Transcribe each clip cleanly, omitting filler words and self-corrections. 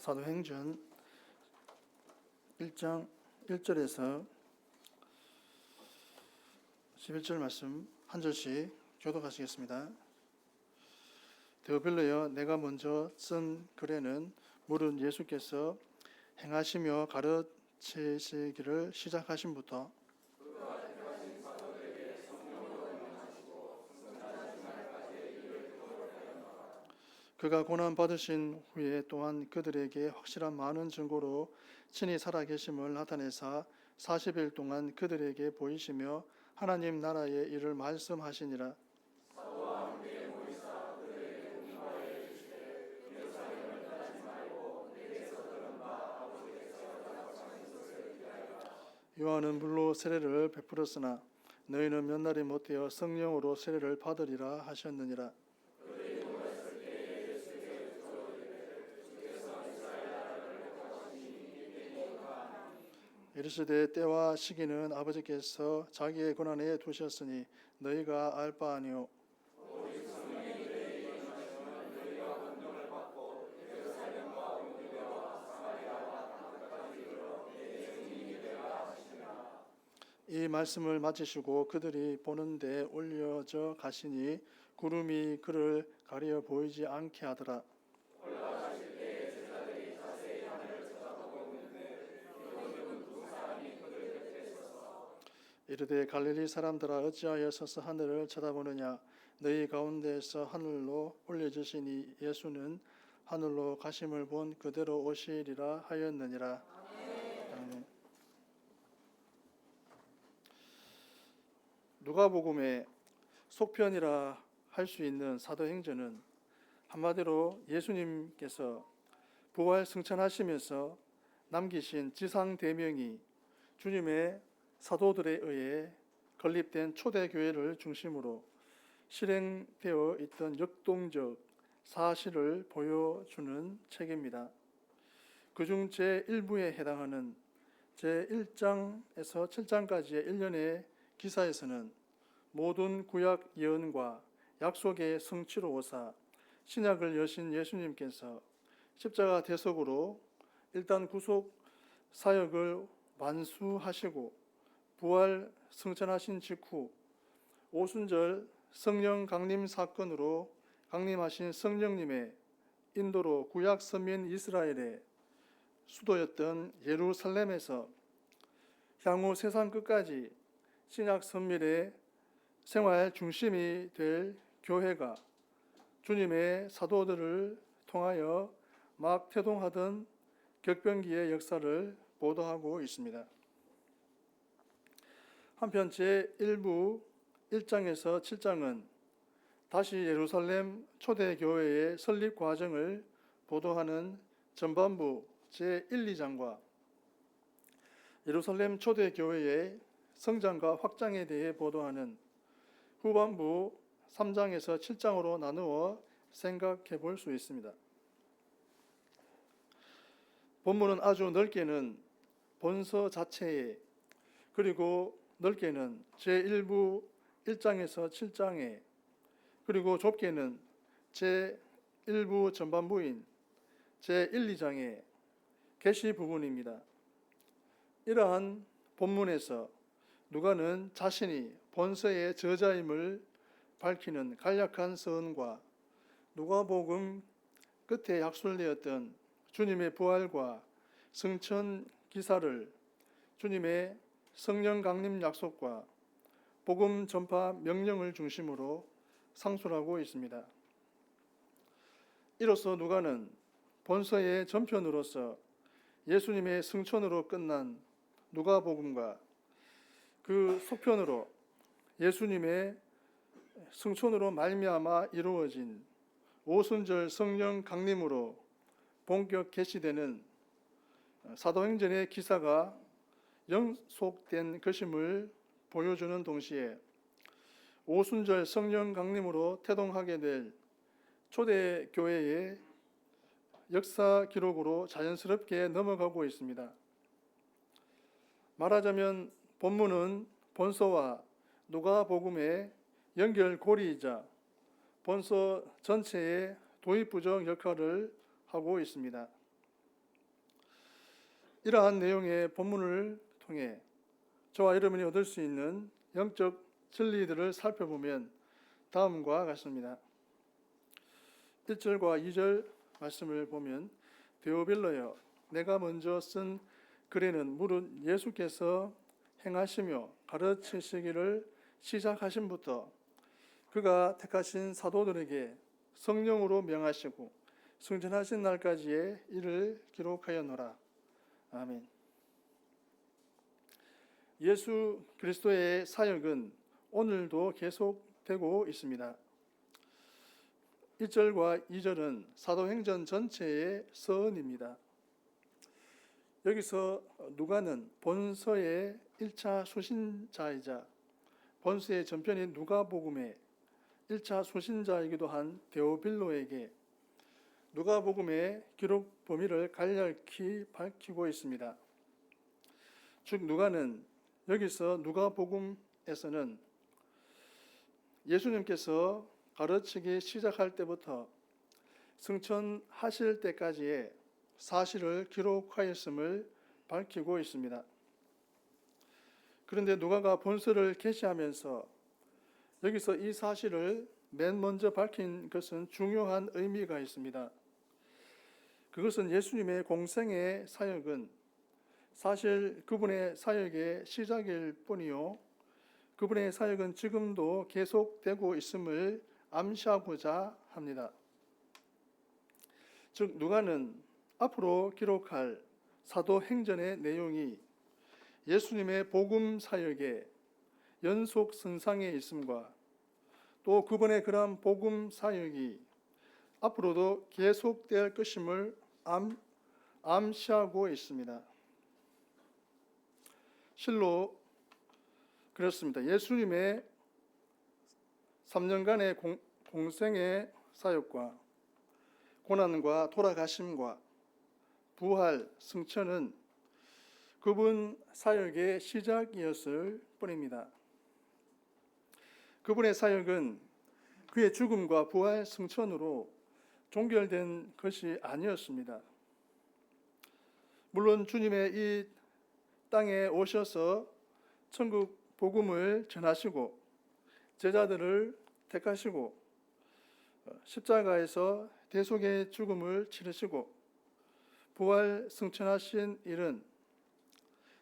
사도행전 1장 1절에서 11절 말씀 한 절씩 교독하시겠습니다. 데오빌로여, 내가 먼저 쓴 글에는 물은 예수께서 행하시며 가르치시기를 시작하심부터 그가 고난 받으신 후에 또한 그들에게 확실한 많은 증거로 친히 살아계심을 나타내사 40일 동안 그들에게 보이시며 하나님 나라의 일을 말씀하시니라. 요한은 물로 세례를 베풀었으나 너희는 몇 날이 못되어 성령으로 세례를 받으리라 하셨느니라. 이르시되 때와 시기는 아버지께서 자기의 권한에 두셨으니 너희가 알 바 아니요. 이 말씀을 마치시고 그들이 보는 데 올려져 가시니 구름이 그를 가려 보이지 않게 하더라. 이르되 갈릴리 사람들아, 어찌하여 서서 하늘을 쳐다보느냐. 너희 가운데에서 하늘로 올려지신 이 예수는 하늘로 가심을 본 그대로 오시리라 하였느니라. 아멘. 누가복음의 속편이라 할 수 있는 사도행전은 한마디로 예수님께서 부활 승천하시면서 남기신 지상대명이 주님의 사도들에 의해 건립된 초대교회를 중심으로 실행되어 있던 역동적 사실을 보여주는 책입니다. 그중 제1부에 해당하는 제1장에서 7장까지의 일련의 기사에서는 모든 구약 예언과 약속의 성취로 오사 신약을 여신 예수님께서 십자가 대속으로 일단 구속 사역을 완수하시고 부활 승천하신 직후 오순절 성령 강림 사건으로 강림하신 성령님의 인도로 구약 서민 이스라엘의 수도였던 예루살렘에서 향후 세상 끝까지 신약 선밀의 생활 중심이 될 교회가 주님의 사도들을 통하여 막 태동하던 격변기의 역사를 보도하고 있습니다. 한편 제1부 1장에서 7장은 다시 예루살렘 초대교회의 설립 과정을 보도하는 전반부 제1, 2장과 예루살렘 초대교회의 성장과 확장에 대해 보도하는 후반부 3장에서 7장으로 나누어 생각해 볼 수 있습니다. 본문은 아주 넓게는 본서 자체에, 그리고 넓게는 제1부 1장에서 7장에, 그리고 좁게는 제1부 전반부인 제1, 2장의 계시 부분입니다. 이러한 본문에서 누가는 자신이 본서의 저자임을 밝히는 간략한 서언과 누가복음 끝에 약술되었던 주님의 부활과 승천 기사를 주님의 성령 강림 약속과 복음 전파 명령을 중심으로 상술하고 있습니다. 이로써 누가는 본서의 전편으로서 예수님의 승천으로 끝난 누가복음과 그 속편으로 예수님의 승천으로 말미암아 이루어진 오순절 성령 강림으로 본격 계시되는 사도행전의 기사가 연속된 것임을 보여주는 동시에 오순절 성령 강림으로 태동하게 될 초대교회의 역사 기록으로 자연스럽게 넘어가고 있습니다. 말하자면 본문은 본서와 누가복음의 연결고리이자 본서 전체의 도입부적 역할을 하고 있습니다. 이러한 내용의 본문을 통해 저와 여러분이 얻을 수 있는 영적 진리들을 살펴보면 다음과 같습니다. 1절과 2절 말씀을 보면 데오빌로여 내가 먼저 쓴 글에는 무릇 예수께서 행하시며 가르치시기를 시작하심부터 그가 택하신 사도들에게 성령으로 명하시고 승천하신 날까지의 일을 기록하였노라. 아멘. 예수 그리스도의 사역은 오늘도 계속되고 있습니다. 1절과 2절은 사도행전 전체의 서언입니다. 여기서 누가는 본서의 1차 수신자이자 본서의 전편인 누가복음의 1차 수신자이기도 한 데오빌로에게 누가복음의 기록 범위를 간략히 밝히고 있습니다. 즉 누가는 여기서 누가복음에서는 예수님께서 가르치기 시작할 때부터 승천하실 때까지의 사실을 기록하였음을 밝히고 있습니다. 그런데 누가가 본서를 게시하면서 여기서 이 사실을 맨 먼저 밝힌 것은 중요한 의미가 있습니다. 그것은 예수님의 공생의 사역은 사실 그분의 사역의 시작일 뿐이요 그분의 사역은 지금도 계속되고 있음을 암시하고자 합니다. 즉 누가는 앞으로 기록할 사도행전의 내용이 예수님의 복음 사역의 연속 선상에 있음과 또 그분의 그러한 복음 사역이 앞으로도 계속될 것임을 암시하고 있습니다. 실로 그렇습니다. 예수님의 3년간의 공생의 사역과 고난과 돌아가심과 부활, 승천은 그분 사역의 시작이었을 뿐입니다. 그분의 사역은 그의 죽음과 부활, 승천으로 종결된 것이 아니었습니다. 물론 주님의 이 땅에 오셔서 천국 복음을 전하시고 제자들을 택하시고 십자가에서 대속의 죽음을 치르시고 부활 승천하신 일은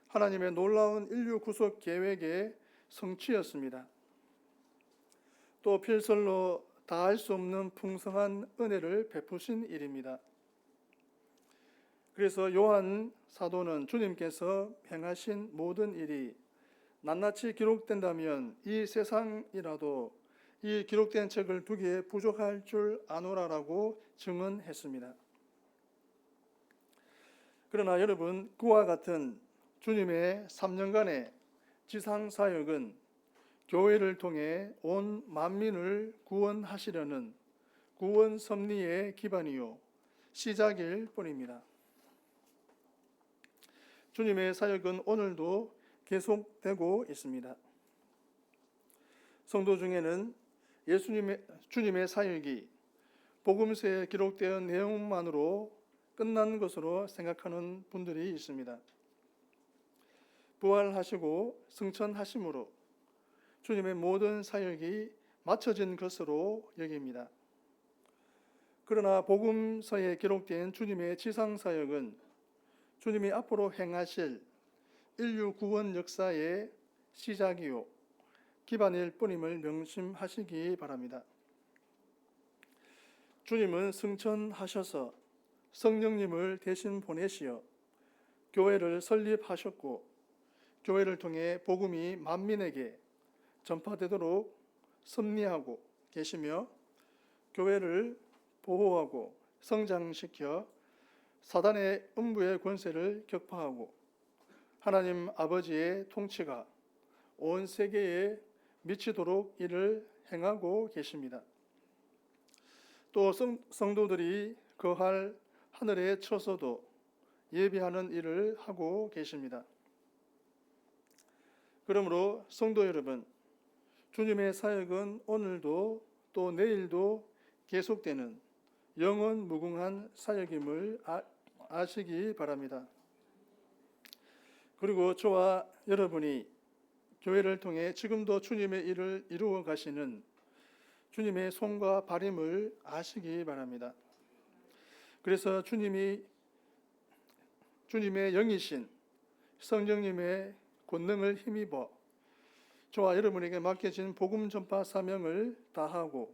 하나님의 놀라운 인류 구속 계획의 성취였습니다. 또 필설로 다할 수 없는 풍성한 은혜를 베푸신 일입니다. 그래서 요한 사도는 주님께서 행하신 모든 일이 낱낱이 기록된다면 이 세상이라도 이 기록된 책을 두기에 부족할 줄 아노라라고 증언했습니다. 그러나 여러분, 그와 같은 주님의 3년간의 지상사역은 교회를 통해 온 만민을 구원하시려는 구원 섭리의 기반이요 시작일 뿐입니다. 주님의 사역은 오늘도 계속되고 있습니다. 성도 중에는 주님의 사역이 복음서에 기록된 내용만으로 끝난 것으로 생각하는 분들이 있습니다. 부활하시고 승천하심으로 주님의 모든 사역이 마쳐진 것으로 여깁니다. 그러나 복음서에 기록된 주님의 지상 사역은 주님이 앞으로 행하실 인류 구원 역사의 시작이요 기반일 뿐임을 명심하시기 바랍니다. 주님은 승천하셔서 성령님을 대신 보내시어 교회를 설립하셨고 교회를 통해 복음이 만민에게 전파되도록 섭리하고 계시며 교회를 보호하고 성장시켜 사단의 음부의 권세를 격파하고 하나님 아버지의 통치가 온 세계에 미치도록 일을 행하고 계십니다. 또 성도들이 거할 하늘의 처소도 예비하는 일을 하고 계십니다. 그러므로 성도 여러분, 주님의 사역은 오늘도 또 내일도 계속되는 영원 무궁한 사역임을 아시기 바랍니다. 그리고 저와 여러분이 교회를 통해 지금도 주님의 일을 이루어 가시는 주님의 손과 발임을 아시기 바랍니다. 그래서 주님의 영이신 성령님의 권능을 힘입어 저와 여러분에게 맡겨진 복음 전파 사명을 다하고,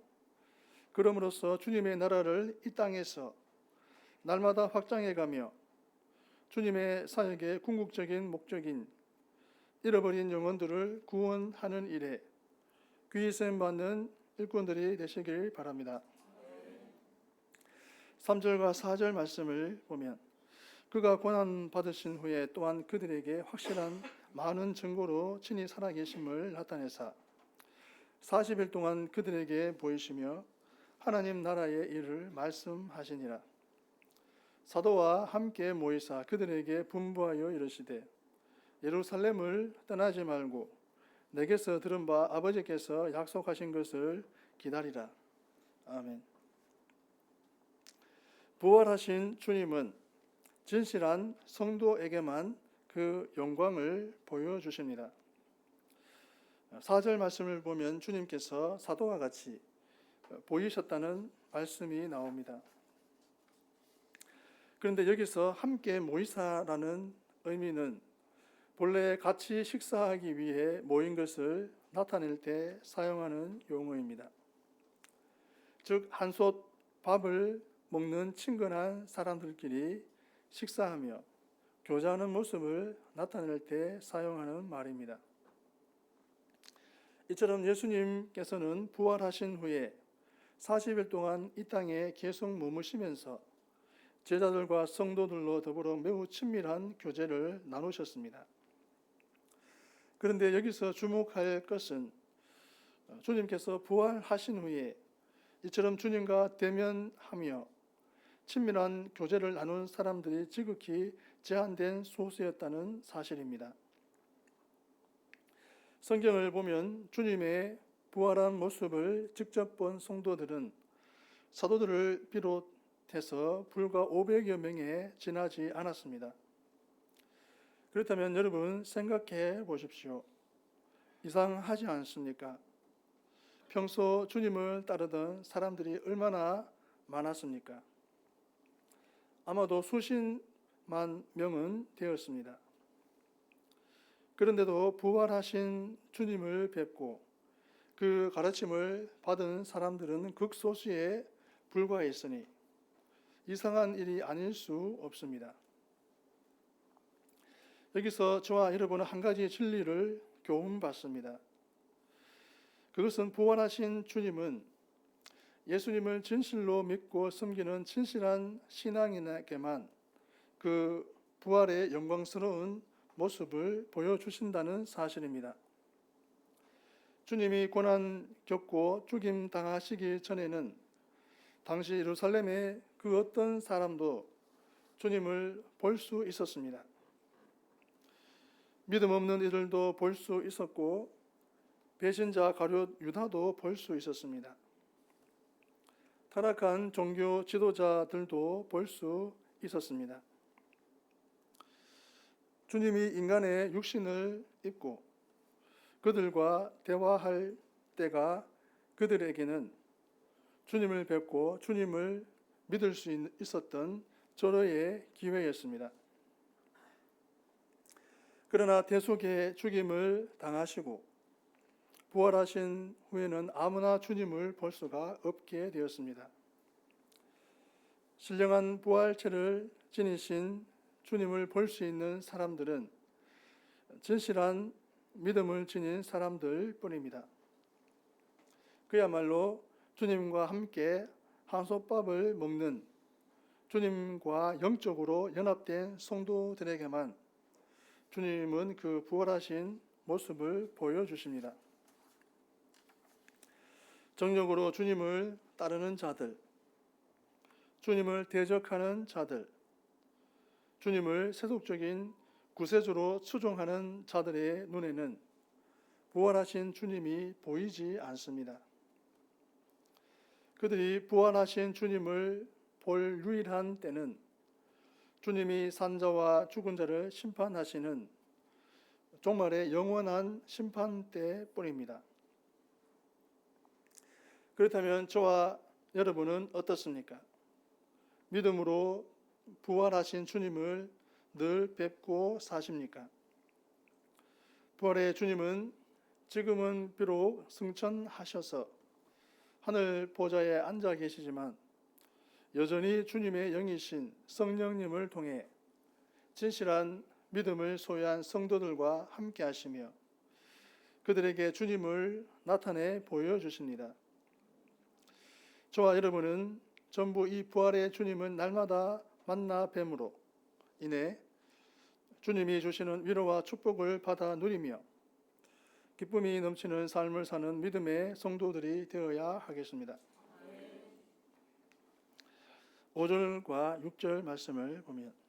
그럼으로써 주님의 나라를 이 땅에서 날마다 확장해가며 주님의 사역의 궁극적인 목적인 잃어버린 영혼들을 구원하는 일에 귀히 쓰임 받는 일꾼들이 되시길 바랍니다. 3절과 4절 말씀을 보면, 그가 고난 받으신 후에 또한 그들에게 확실한 많은 증거로 친히 살아계심을 나타내사 40일 동안 그들에게 보이시며 하나님 나라의 일을 말씀하시니라. 사도와 함께 모이사 그들에게 분부하여 이르시되, 예루살렘을 떠나지 말고 내게서 들은 바 아버지께서 약속하신 것을 기다리라. 아멘. 부활하신 주님은 진실한 성도에게만 그 영광을 보여주십니다. 4절 말씀을 보면 주님께서 사도와 같이 보이셨다는 말씀이 나옵니다. 그런데 여기서 함께 모이사라는 의미는 본래 같이 식사하기 위해 모인 것을 나타낼 때 사용하는 용어입니다. 즉, 한솥 밥을 먹는 친근한 사람들끼리 식사하며 교제하는 모습을 나타낼 때 사용하는 말입니다. 이처럼 예수님께서는 부활하신 후에 40일 동안 이 땅에 계속 머무시면서 제자들과 성도들로 더불어 매우 친밀한 교제를 나누셨습니다. 그런데 여기서 주목할 것은 주님께서 부활하신 후에 이처럼 주님과 대면하며 친밀한 교제를 나눈 사람들이 지극히 제한된 소수였다는 사실입니다. 성경을 보면 주님의 부활한 모습을 직접 본 성도들은 사도들을 비롯해서 불과 500여 명에 지나지 않았습니다. 그렇다면 여러분 생각해 보십시오. 이상하지 않습니까? 평소 주님을 따르던 사람들이 얼마나 많았습니까? 아마도 수십만 명은 되었습니다. 그런데도 부활하신 주님을 뵙고 그 가르침을 받은 사람들은 극소수에 불과했으니 이상한 일이 아닐 수 없습니다. 여기서 저와 여러분은 한 가지 진리를 교훈받습니다. 그것은 부활하신 주님은 예수님을 진실로 믿고 섬기는 진실한 신앙인에게만 그 부활의 영광스러운 모습을 보여주신다는 사실입니다. 주님이 고난 겪고 죽임 당하시기 전에는 당시 예루살렘의 그 어떤 사람도 주님을 볼 수 있었습니다. 믿음 없는 이들도 볼 수 있었고 배신자 가룟 유다도 볼 수 있었습니다. 타락한 종교 지도자들도 볼 수 있었습니다. 주님이 인간의 육신을 입고 그들과 대화할 때가 그들에게는 주님을 뵙고 주님을 믿을 수 있었던 절호의 기회였습니다. 그러나 대속의 죽임을 당하시고 부활하신 후에는 아무나 주님을 볼 수가 없게 되었습니다. 신령한 부활체를 지니신 주님을 볼 수 있는 사람들은 진실한 믿음을 지닌 사람들 뿐입니다. 그야말로 주님과 함께 한솥밥을 먹는 주님과 영적으로 연합된 성도들에게만 주님은 그 부활하신 모습을 보여주십니다. 정력으로 주님을 따르는 자들, 주님을 대적하는 자들, 주님을 세속적인 구세주로 추종하는 자들의 눈에는 부활하신 주님이 보이지 않습니다. 그들이 부활하신 주님을 볼 유일한 때는 주님이 산자와 죽은 자를 심판하시는 종말의 영원한 심판 때뿐입니다. 그렇다면 저와 여러분은 어떻습니까? 믿음으로 부활하신 주님을 늘 뵙고 사십니까? 부활의 주님은 지금은 비록 승천하셔서 하늘 보좌에 앉아 계시지만 여전히 주님의 영이신 성령님을 통해 진실한 믿음을 소유한 성도들과 함께 하시며 그들에게 주님을 나타내 보여주십니다. 저와 여러분은 전부 이 부활의 주님을 날마다 만나 뵈므로 인해 주님이 주시는 위로와 축복을 받아 누리며 기쁨이 넘치는 삶을 사는 믿음의 성도들이 되어야 하겠습니다. 5절과 6절 말씀을 보면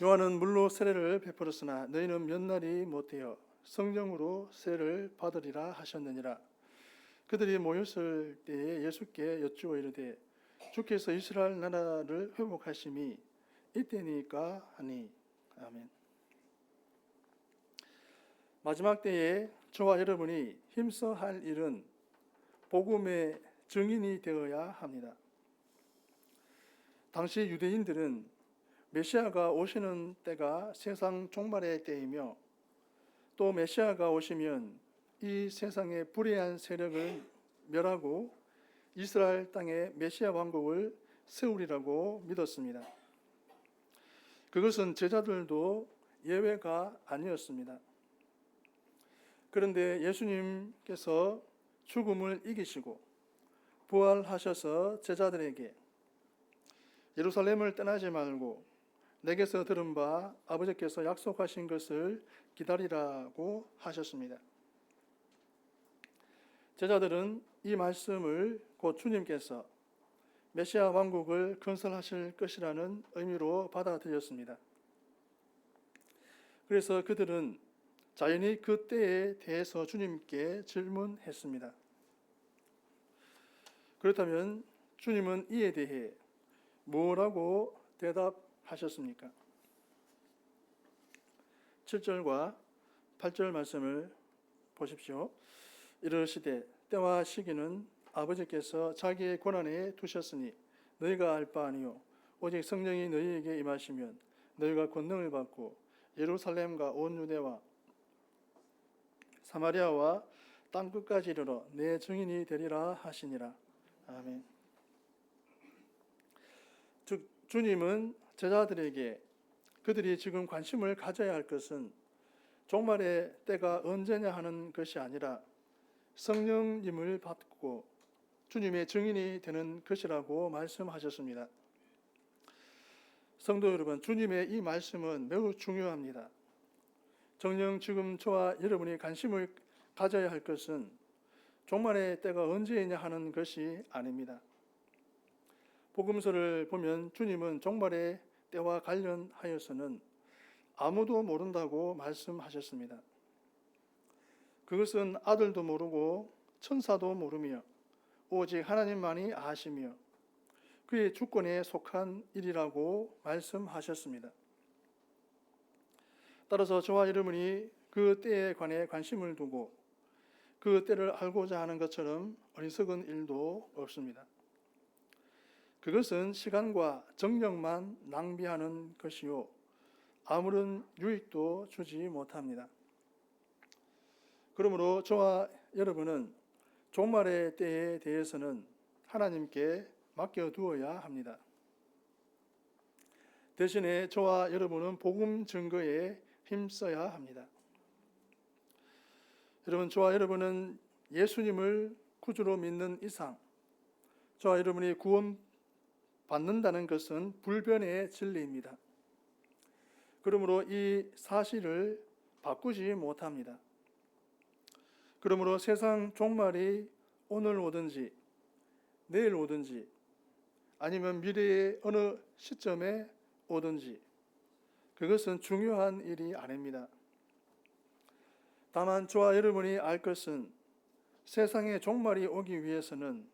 요한은 물로 세례를 베풀었으나 너희는 몇 날이 못되어 성령으로 세례를 받으리라 하셨느니라. 그들이 모였을 때에 예수께 여쭈어 이르되 주께서 이스라엘 나라를 회복하심이 이때니까 하니. 아멘. 마지막 때에 저와 여러분이 힘써 할 일은 복음의 증인이 되어야 합니다. 당시 유대인들은 메시아가 오시는 때가 세상 종말의 때이며 또 메시아가 오시면 이 세상의 불의한 세력을 멸하고 이스라엘 땅에 메시아 왕국을 세우리라고 믿었습니다. 그것은 제자들도 예외가 아니었습니다. 그런데 예수님께서 죽음을 이기시고 부활하셔서 제자들에게 예루살렘을 떠나지 말고 내게서 들은 바 아버지께서 약속하신 것을 기다리라고 하셨습니다. 제자들은 이 말씀을 곧 주님께서 메시아 왕국을 건설하실 것이라는 의미로 받아들였습니다. 그래서 그들은 자연히 그 때에 대해서 주님께 질문했습니다. 그렇다면 주님은 이에 대해 뭐라고 대답하셨습니까? 7절과 8절 말씀을 보십시오. 이르시되 때와 시기는 아버지께서 자기의 권한에 두셨으니 너희가 알 바 아니요 오직 성령이 너희에게 임하시면 너희가 권능을 받고 예루살렘과 온 유대와 사마리아와 땅 끝까지 이르러 내 증인이 되리라 하시니라. 아멘. 즉 주님은 제자들에게 그들이 지금 관심을 가져야 할 것은 종말의 때가 언제냐 하는 것이 아니라 성령님을 받고 주님의 증인이 되는 것이라고 말씀하셨습니다. 성도 여러분, 주님의 이 말씀은 매우 중요합니다. 정녕 지금 저와 여러분이 관심을 가져야 할 것은 종말의 때가 언제이냐 하는 것이 아닙니다. 복음서를 보면 주님은 종말의 때와 관련하여서는 아무도 모른다고 말씀하셨습니다. 그것은 아들도 모르고 천사도 모르며 오직 하나님만이 아시며 그의 주권에 속한 일이라고 말씀하셨습니다. 따라서 저와 여러분이 그 때에 관해 관심을 두고 그 때를 알고자 하는 것처럼 어리석은 일도 없습니다. 그것은 시간과 정력만 낭비하는 것이요 아무런 유익도 주지 못합니다. 그러므로 저와 여러분은 종말의 때에 대해서는 하나님께 맡겨두어야 합니다. 대신에 저와 여러분은 복음 증거에 힘써야 합니다. 여러분, 저와 여러분은 예수님을 구주로 믿는 이상 저와 여러분이 구원받는다는 것은 불변의 진리입니다. 그러므로 이 사실을 바꾸지 못합니다. 그러므로 세상 종말이 오늘 오든지 내일 오든지 아니면 미래의 어느 시점에 오든지 그것은 중요한 일이 아닙니다. 다만 저와 여러분이 알 것은 세상의 종말이 오기 위해서는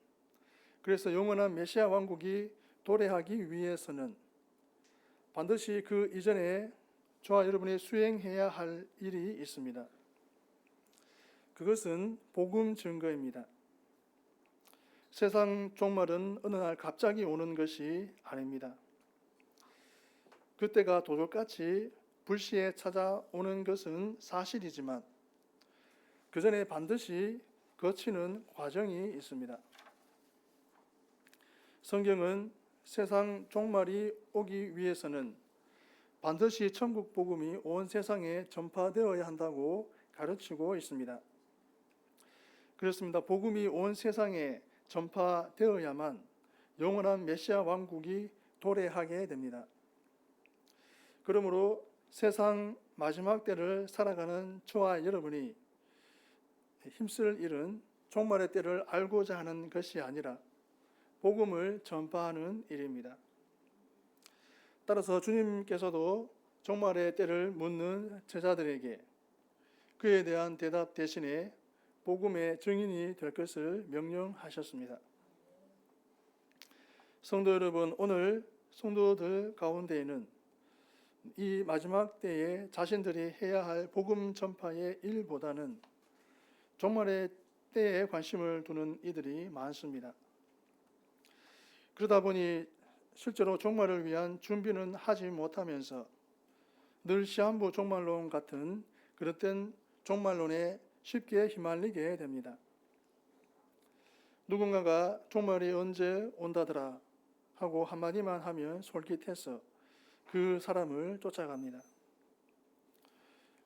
그래서 영원한 메시아 왕국이 도래하기 위해서는 반드시 그 이전에 저와 여러분이 수행해야 할 일이 있습니다. 그것은 복음 증거입니다. 세상 종말은 어느 날 갑자기 오는 것이 아닙니다. 그때가 도둑같이 불시에 찾아오는 것은 사실이지만 그 전에 반드시 거치는 과정이 있습니다. 성경은 세상 종말이 오기 위해서는 반드시 천국 복음이 온 세상에 전파되어야 한다고 가르치고 있습니다. 그렇습니다. 복음이 온 세상에 전파되어야만 영원한 메시아 왕국이 도래하게 됩니다. 그러므로 세상 마지막 때를 살아가는 저와 여러분이 힘쓸 일은 종말의 때를 알고자 하는 것이 아니라 복음을 전파하는 일입니다. 따라서 주님께서도 종말의 때를 묻는 제자들에게 그에 대한 대답 대신에 복음의 증인이 될 것을 명령하셨습니다. 성도 여러분, 오늘 성도들 가운데에는 이 마지막 때에 자신들이 해야 할 복음 전파의 일보다는 종말의 때에 관심을 두는 이들이 많습니다. 그러다 보니 실제로 종말을 위한 준비는 하지 못하면서 늘 시한부 종말론 같은 그릇된 종말론에 쉽게 휘말리게 됩니다. 누군가가 종말이 언제 온다더라 하고 한마디만 하면 솔깃해서 그 사람을 쫓아갑니다.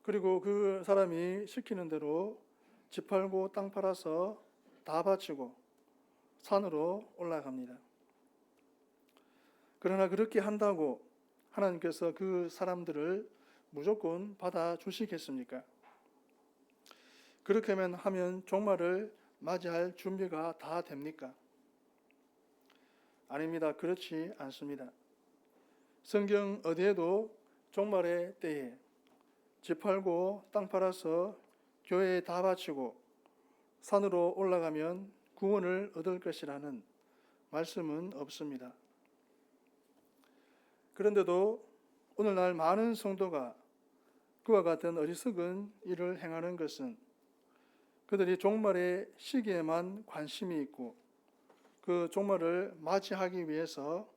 그리고 그 사람이 시키는 대로 집 팔고 땅 팔아서 다 바치고 산으로 올라갑니다. 그러나 그렇게 한다고 하나님께서 그 사람들을 무조건 받아주시겠습니까? 그렇게만 하면 종말을 맞이할 준비가 다 됩니까? 아닙니다. 그렇지 않습니다. 성경 어디에도 종말의 때에 집 팔고 땅 팔아서 교회에 다 바치고 산으로 올라가면 구원을 얻을 것이라는 말씀은 없습니다. 그런데도 오늘날 많은 성도가 그와 같은 어리석은 일을 행하는 것은 그들이 종말의 시기에만 관심이 있고 그 종말을 맞이하기 위해서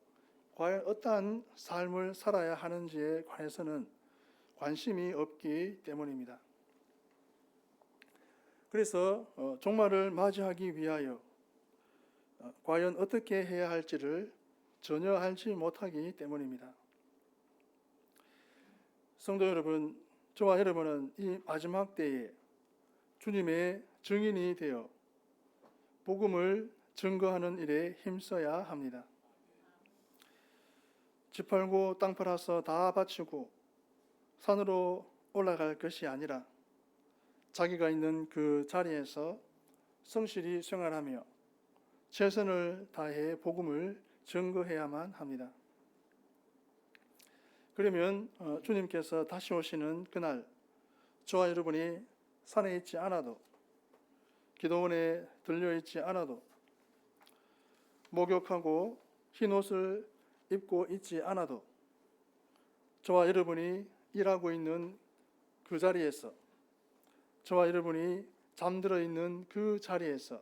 과연 어떠한 삶을 살아야 하는지에 관해서는 관심이 없기 때문입니다. 그래서 종말을 맞이하기 위하여 과연 어떻게 해야 할지를 전혀 알지 못하기 때문입니다. 성도 여러분, 저와 여러분은 이 마지막 때에 주님의 증인이 되어 복음을 증거하는 일에 힘써야 합니다. 집 팔고 땅 팔아서 다 바치고 산으로 올라갈 것이 아니라 자기가 있는 그 자리에서 성실히 생활하며 최선을 다해 복음을 증거해야만 합니다. 그러면 주님께서 다시 오시는 그날 저와 여러분이 산에 있지 않아도 기도원에 들려있지 않아도 목욕하고 흰 옷을 입고 있지 않아도 저와 여러분이 일하고 있는 그 자리에서 저와 여러분이 잠들어 있는 그 자리에서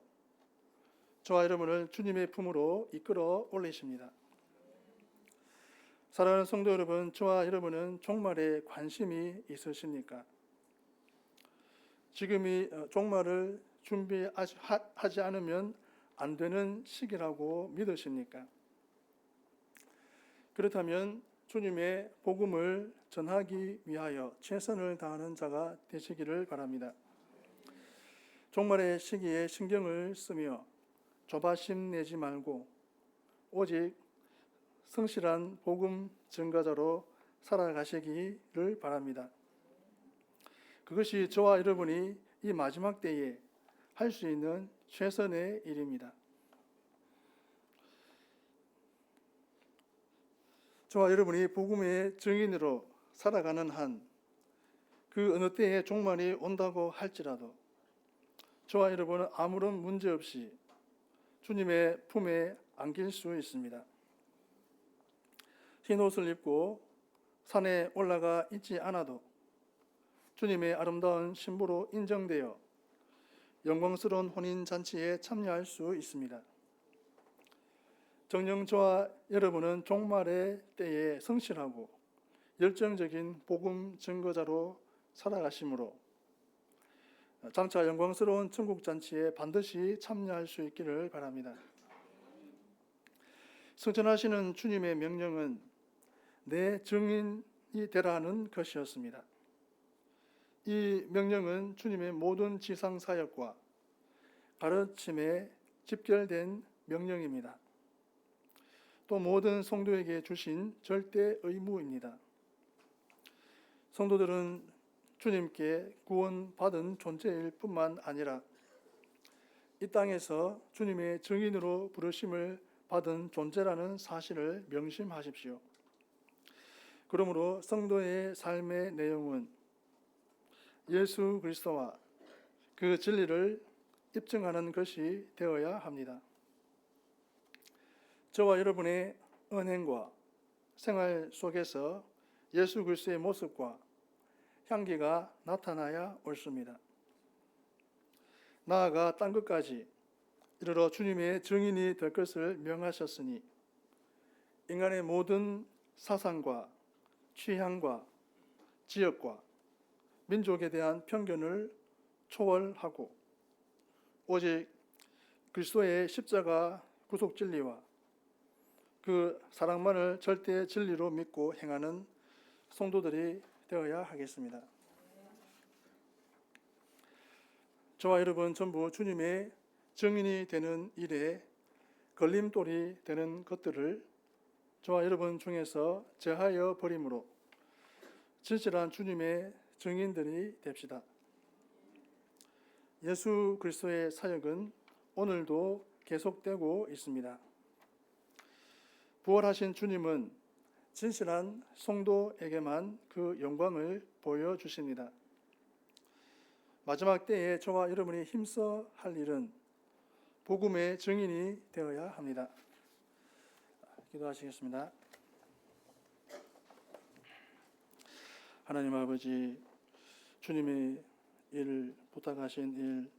저와 여러분을 주님의 품으로 이끌어 올리십니다. 사랑하는 성도 여러분, 저와 여러분은 종말에 관심이 있으십니까? 지금이 종말을 준비하지 않으면 안 되는 시기라고 믿으십니까? 그렇다면 주님의 복음을 전하기 위하여 최선을 다하는 자가 되시기를 바랍니다. 종말의 시기에 신경을 쓰며 조바심 내지 말고 오직 성실한 복음 증거자로 살아가시기를 바랍니다. 그것이 저와 여러분이 이 마지막 때에 할 수 있는 최선의 일입니다. 저와 여러분이 복음의 증인으로 살아가는 한 그 어느 때에 종말이 온다고 할지라도 저와 여러분은 아무런 문제 없이 주님의 품에 안길 수 있습니다. 흰 옷을 입고 산에 올라가 있지 않아도 주님의 아름다운 신부로 인정되어 영광스러운 혼인잔치에 참여할 수 있습니다. 정녕 저와 여러분은 종말의 때에 성실하고 열정적인 복음 증거자로 살아가시므로 장차 영광스러운 천국잔치에 반드시 참여할 수 있기를 바랍니다. 성전하시는 주님의 명령은 내 증인이 되라는 것이었습니다. 이 명령은 주님의 모든 지상사역과 가르침에 집결된 명령입니다. 또 모든 성도에게 주신 절대 의무입니다. 성도들은 주님께 구원받은 존재일 뿐만 아니라 이 땅에서 주님의 증인으로 부르심을 받은 존재라는 사실을 명심하십시오. 그러므로 성도의 삶의 내용은 예수 그리스도와 그 진리를 입증하는 것이 되어야 합니다. 저와 여러분의 언행과 생활 속에서 예수 그리스도의 모습과 향기가 나타나야 옳습니다. 나아가 땅 끝까지 이르러 주님의 증인이 될 것을 명하셨으니 인간의 모든 사상과 취향과 지역과 민족에 대한 편견을 초월하고 오직 그리스도의 십자가 구속 진리와 그 사랑만을 절대 진리로 믿고 행하는 성도들이 되어야 하겠습니다. 저와 여러분 전부 주님의 증인이 되는 일에 걸림돌이 되는 것들을 저와 여러분 중에서 제하여 버림으로 진실한 주님의 증인들이 됩시다. 예수 그리스도의 사역은 오늘도 계속되고 있습니다. 부활하신 주님은 진실한 성도에게만 그 영광을 보여주십니다. 마지막 때에 저와 여러분이 힘써 할 일은 복음의 증인이 되어야 합니다. 기도하시겠습니다. 하나님 아버지, 주님의 일 부탁하신 일